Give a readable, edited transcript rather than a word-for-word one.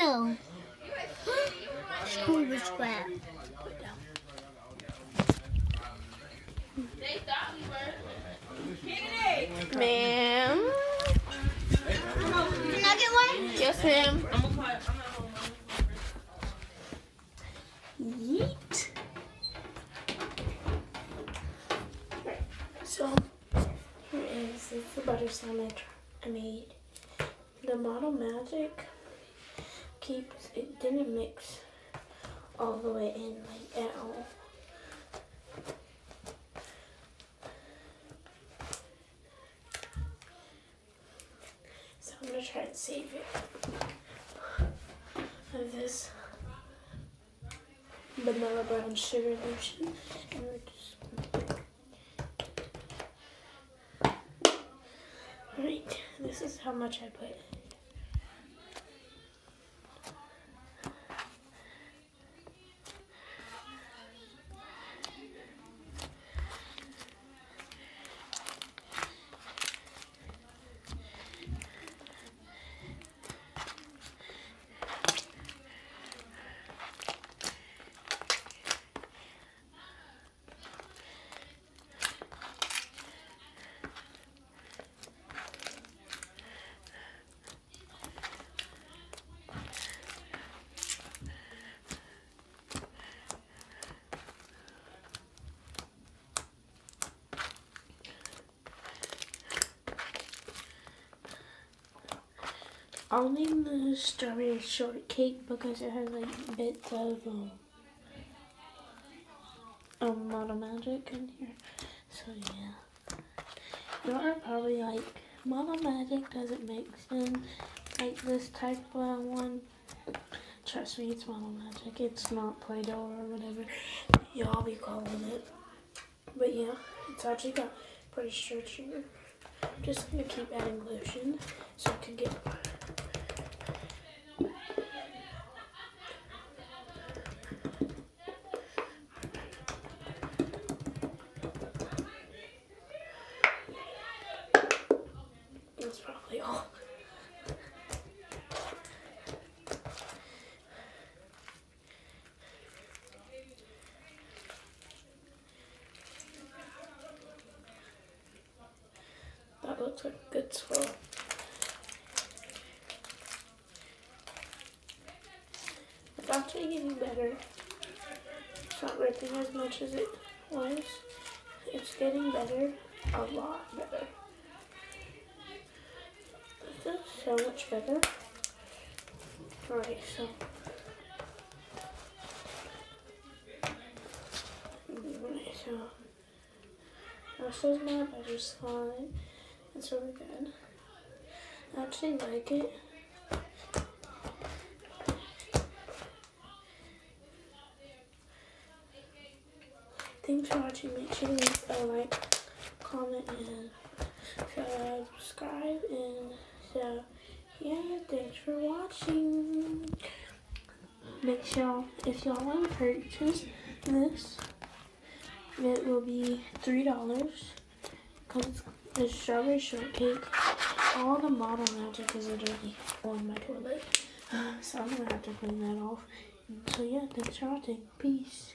No. Screw the scrap. Ma'am. Can I get one? Yes, ma'am. Yeet. So, here is the butter sandwich I made. The Model Magic keeps, it didn't mix all the way in, like, at all. So I'm gonna try and save it. I have this vanilla brown sugar lotion, and we're just right. This is how much I put. I'll name the strawberry shortcake because it has like bits of Model Magic in here. So yeah, you are probably like, Model Magic doesn't mix in like this type of one. Trust me, it's Model Magic. It's not Play-Doh or whatever y'all be calling it. But yeah, it's actually got pretty stretchy. Just gonna keep adding lotion so I can get. That's probably all. That looks like a good swirl. It's actually getting better. It's not ripping as much as it was. It's getting better, a lot better. This is so much better. Alright, so this is my butter slime. It's really good. I actually like it. Thanks for watching. Make sure to leave a like, comment, and subscribe. And so, yeah, thanks for watching. Make sure, if y'all want to purchase this, it will be $3 because it's strawberry shortcake. All the Model Magic is literally on my toilet, so I'm gonna have to clean that off. So yeah, thanks for watching. Peace.